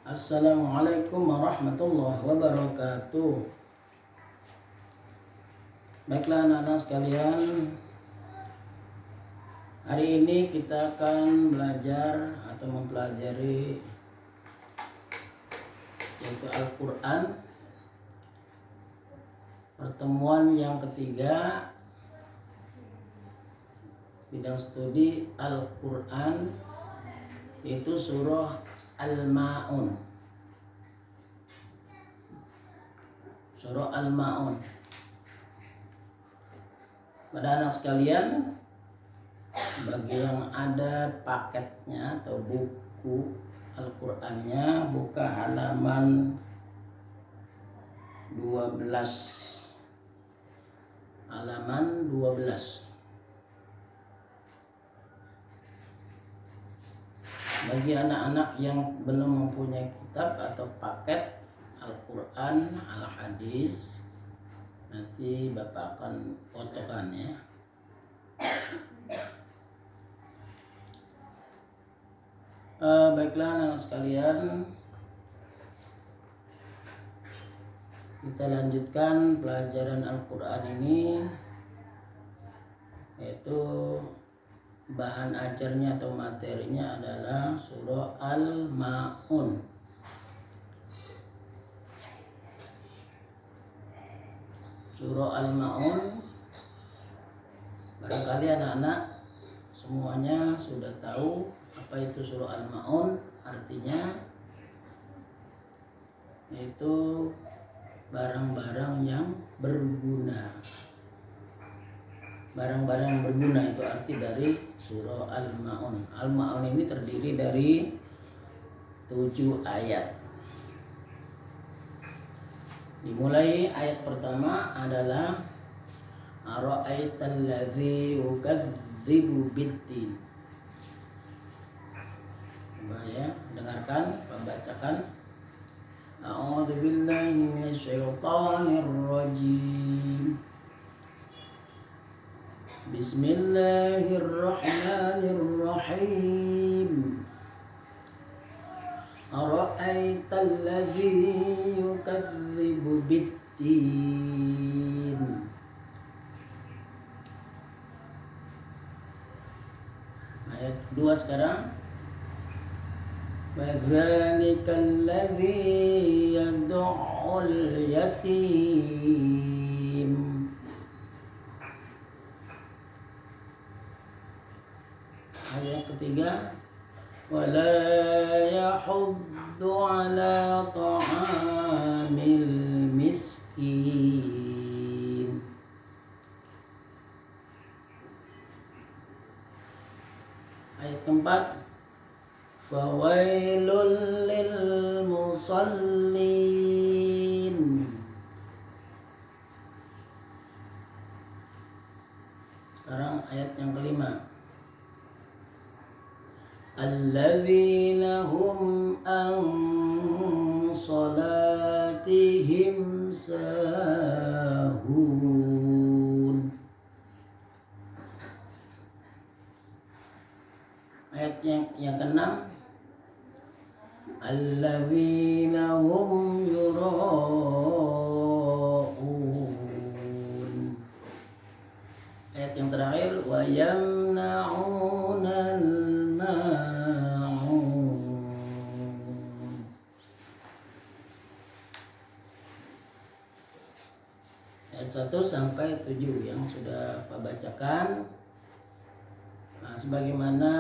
Assalamualaikum warahmatullahi wabarakatuh. Baiklah anak-anak sekalian, hari ini kita akan belajar atau mempelajari yaitu Al-Quran, pertemuan yang ketiga, bidang studi Al-Quran, yaitu surah Al-Ma'un. Surah Al-Ma'un. Pada anak sekalian, bagi yang ada paketnya atau buku Al-Qur'annya, buka halaman 12. Halaman 12. Bagi anak-anak yang belum mempunyai kitab atau paket Al-Quran, Al-Hadis, nanti Bapak akan fotokan ya. Baiklah anak sekalian, kita lanjutkan pelajaran Al-Quran ini, yaitu bahan ajarnya atau materinya adalah surah Al-Ma'un. Surah Al-Ma'un, barangkali anak-anak semuanya sudah tahu apa itu surah Al-Ma'un. Artinya yaitu barang-barang yang berguna. Barang-barang yang berguna itu arti dari surah Al-Ma'un. Al-Ma'un ini terdiri dari 7 ayat. Dimulai ayat pertama adalah Ara'aital ladzi yukadzibu biddin. Coba ya, dengarkan pembacakan. A'udzu billahi minasyaitonir rajim. Bismillahirrahmanirrahim. Ara'aital ladzi yukadzibu biddin. Ayat kedua sekarang. Fadzalikal ladzi yad'ul yatim. Ayat ketiga, wala yahuddu ala ta'amil miskin. Ayat keempat, fawailul lil musallin. Sekarang ayat yang kelima, alladzina hum an salatihim sahun. Ayat yang keenam, alladzina hum yura'un. Ayat yang terakhir, wa yamna'unal ma'un. Ayat 1 sampai 7 yang sudah Pak bacakan. Nah, sebagaimana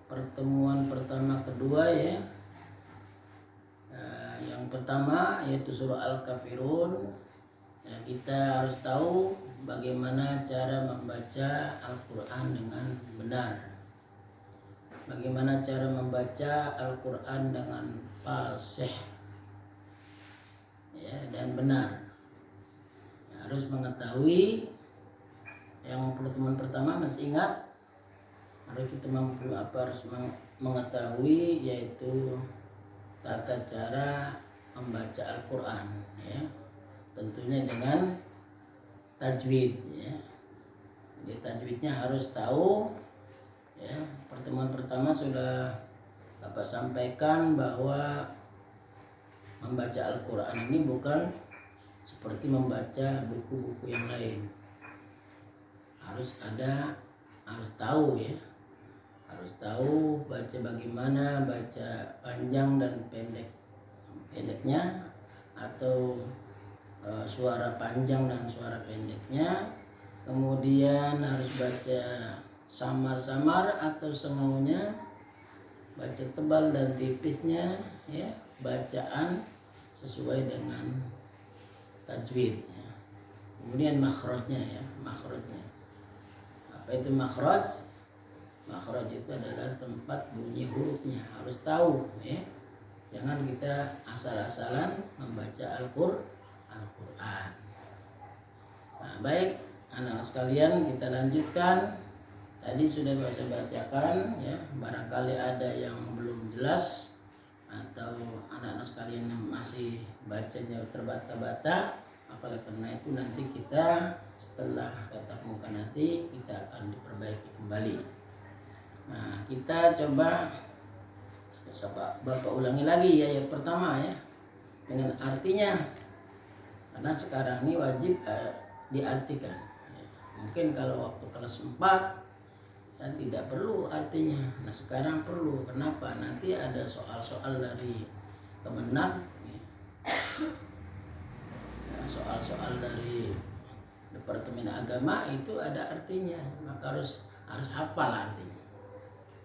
pertemuan pertama kedua ya. Yang pertama yaitu surah Al-Kafirun. Ya, kita harus tahu bagaimana cara membaca Al-Quran dengan benar. Bagaimana cara membaca Al-Quran dengan fasih ya, dan benar. Ya, harus mengetahui. Yang pertemuan pertama masih ingat, harus kita harus mengetahui yaitu tata cara membaca Al-Quran ya. Tentunya dengan tajwid ya. Jadi tajwidnya harus tahu ya. Pertemuan pertama sudah Bapak sampaikan bahwa membaca Al-Quran ini bukan seperti membaca buku-buku yang lain. Harus tahu ya, harus tahu baca bagaimana, baca panjang dan pendeknya, atau suara panjang dan suara pendeknya. Kemudian harus baca samar-samar atau semaunya, baca tebal dan tipisnya ya, bacaan sesuai dengan tajwidnya. Kemudian makhrajnya ya, makhrajnya. Apa itu makhraj? Makhraj itu adalah tempat bunyi hurufnya, harus tahu ya. Jangan kita asal-asalan membaca Al-Qur'an. Nah, baik anak-anak sekalian, kita lanjutkan. Tadi sudah saya bacakan ya, barangkali ada yang belum jelas atau anak-anak sekalian yang masih bacanya terbata-bata, apalagi karena itu nanti kita setelah tatap muka nanti kita akan diperbaiki kembali. Nah, kita coba Bapak ulangi lagi ya yang pertama ya, dengan artinya, karena sekarang ini wajib diartikan. Mungkin kalau waktu kelas 4 ya tidak perlu artinya. Nah sekarang perlu. Kenapa? Nanti ada soal-soal dari Kemenak ya, soal-soal dari Departemen Agama itu ada artinya, maka harus hafal artinya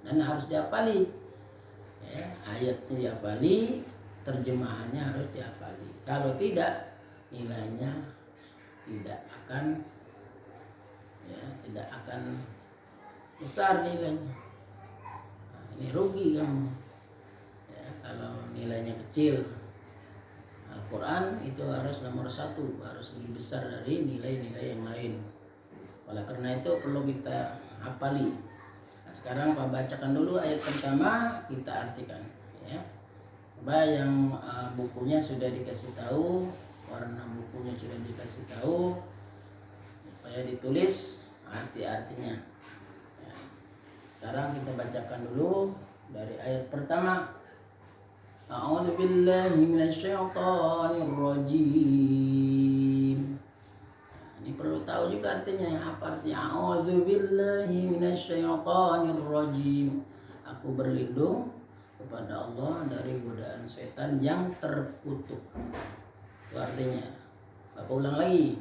dan harus dihafali ya, ayatnya dihafali, terjemahannya harus dihafali. Kalau tidak, nilainya tidak akan besar nilainya. Nah, ini rugi kamu ya, kalau nilainya kecil. Al-Quran itu harus nomor 1, harus lebih besar dari nilai-nilai yang lain. Oleh karena itu perlu kita hafali. Nah, sekarang Pak bacakan dulu ayat pertama, kita artikan ya. Coba yang bukunya sudah dikasih tahu, warna bukunya sudah dikasih tahu, supaya ditulis arti-artinya ya. Sekarang kita bacakan dulu dari ayat pertama. A'udzu billahi minasyaitonir rajim. Ini perlu tahu juga artinya. Apa artinya a'udzu billahi minasyaitonir rajim? Aku berlindung kepada Allah dari godaan setan yang terkutuk. Itu artinya. Bapak ulang lagi.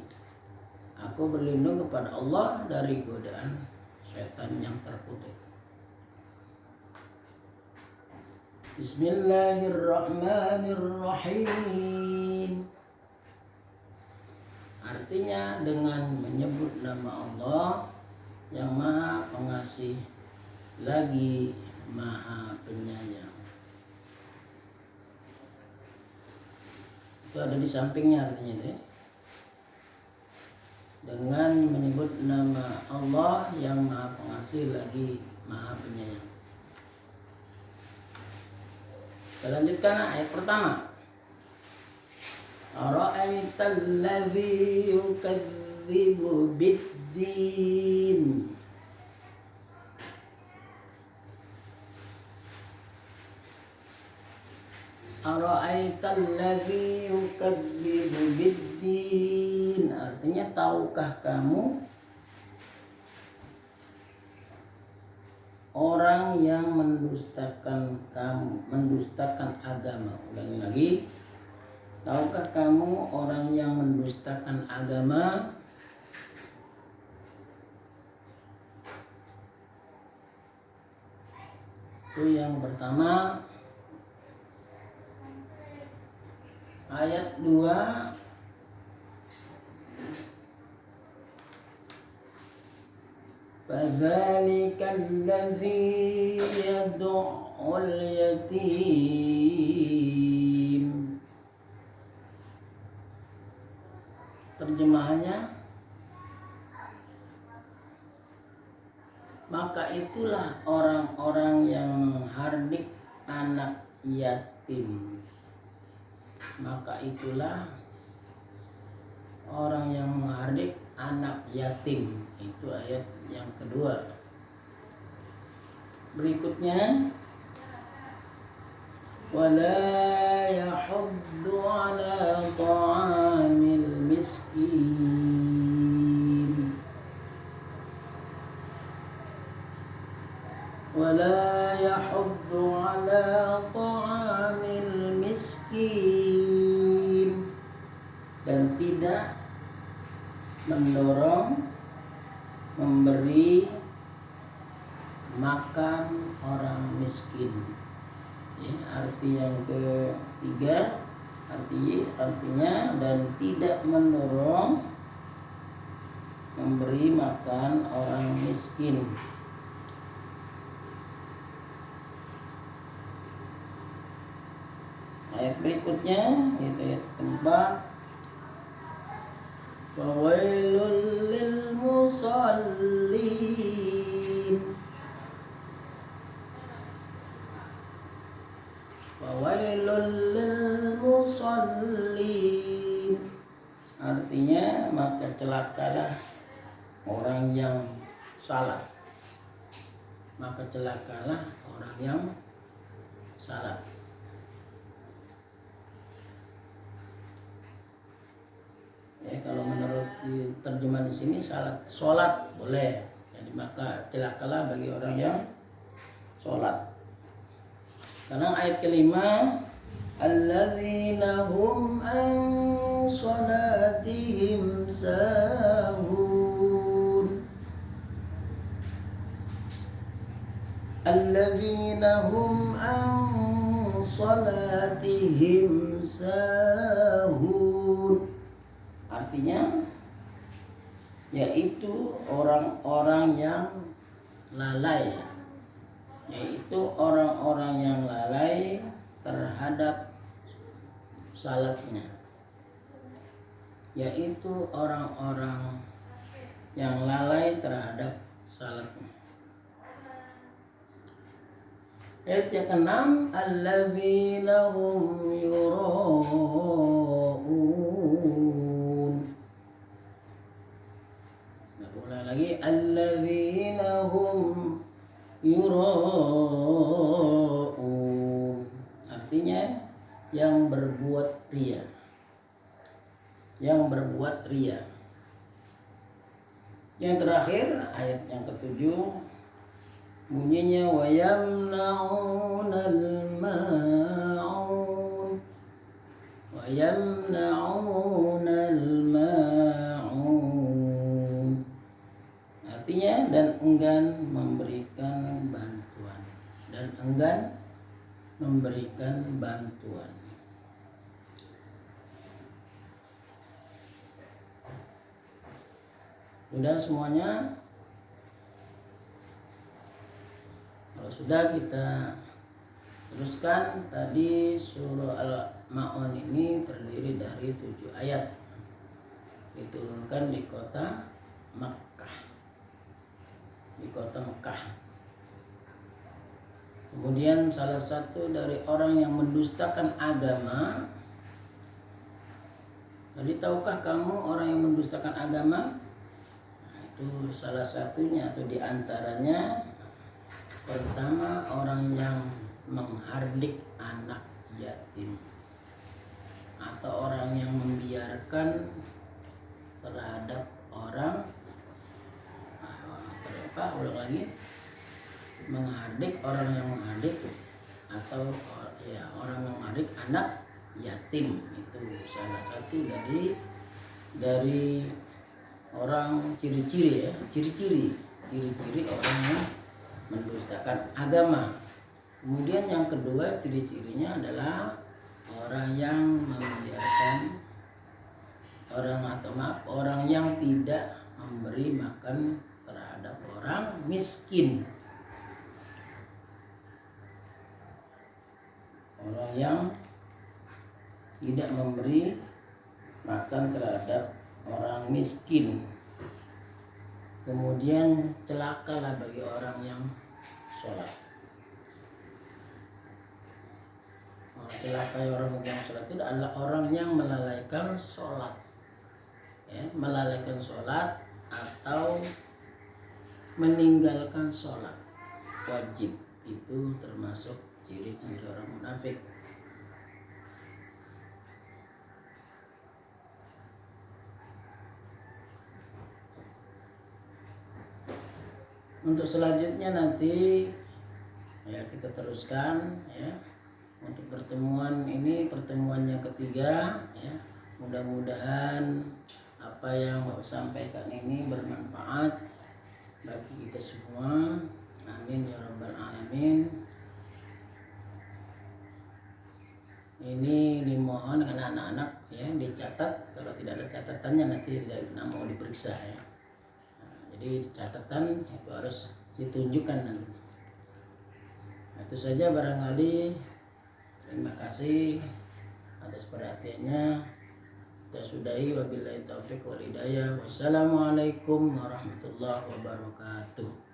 Aku berlindung kepada Allah dari godaan setan yang terkutuk. Bismillahirrahmanirrahim. Artinya dengan menyebut nama Allah yang Maha Pengasih lagi Maha Penyayang. Itu ada di sampingnya artinya itu ya. Dengan menyebut nama Allah yang Maha Pengasih lagi Maha Penyayang. Kita lanjutkan ayat pertama. Ara'aital ladzi yukadzibu biddin. Ara'aital ladzi yukadzibu biddin. Artinya, tahukah kamu orang yang mendustakan agama? Ulangi lagi. Tahukah kamu orang yang mendustakan agama? Itu yang pertama. Ayat 2. Fadzalika alladzi yad'ul yatim. Terjemahannya, maka itulah orang-orang yang menghardik anak yatim. Maka itulah orang yang menghardik anak yatim. Itu ayat yang kedua. Berikutnya, wala yahuddu tidak mendorong, memberi makan orang miskin. Ya, arti yang ketiga artinya dan tidak mendorong, memberi makan orang miskin. Ayat berikutnya yaitu ayat keempat. Fawailul lil musallin. Fawailul lil musallin. Artinya maka celakalah orang yang salat. Maka celakalah orang yang salat. Ya, kalau menurut terjemahan di sini salat boleh. Jadi maka celakalah bagi orang yang salat. Karena ayat kelima, alladzina hum an salatihim sahun. Alladzina hum an salatihim sahun. Artinya yaitu orang-orang yang lalai, yaitu orang-orang yang lalai terhadap salatnya, yaitu orang-orang yang lalai terhadap salatnya. Ayat yang keenam, alladzina hum yura'un. Ulang lagi, alladzina hum yura'un. Artinya yang berbuat ria. Yang berbuat ria. Yang terakhir ayat yang ketujuh bunyinya wa yamna'unal ma'un. Wa yamna'unal ma'un. Artinya dan enggan memberikan bantuan. Dan enggan memberikan bantuan. Sudah semuanya? Kalau sudah, kita teruskan. Tadi surah Al-Ma'un ini terdiri dari 7 ayat. Diturunkan di kota Makkah. Kemudian salah satu dari orang yang mendustakan agama. Tadi tahukah kamu orang yang mendustakan agama? Itu salah satunya atau diantaranya, pertama orang yang menghardik anak yatim, atau orang yang membiarkan terhadap orang ulang lagi, menghardik, orang yang menghardik atau ya orang yang menghardik anak yatim. Itu salah satu dari orang ciri-ciri orang yang mendustakan agama. Kemudian yang kedua ciri-cirinya adalah orang yang membiarkan orang yang tidak memberi makan terhadap orang miskin. Orang yang tidak memberi makan terhadap orang miskin. Kemudian celakalah bagi orang yang sholat. Celaka orang yang sholat itu adalah orang yang melalaikan sholat, ya, melalaikan sholat atau meninggalkan sholat wajib. Itu termasuk ciri-ciri orang munafik. Untuk selanjutnya nanti ya kita teruskan ya. Untuk pertemuan ini pertemuannya ketiga ya. Mudah-mudahan apa yang Bapak sampaikan ini bermanfaat bagi kita semua. Amin ya rabbal alamin. Ini dimohon dengan anak-anak ya dicatat, kalau tidak ada catatannya nanti tidak mau diperiksa ya. Jadi catatan itu harus ditunjukkan nanti. Itu saja barangkali. Terima kasih atas perhatiannya. Kita sudahi, wabillahi taufiq wal hidayah. Wassalamualaikum warahmatullahi wabarakatuh.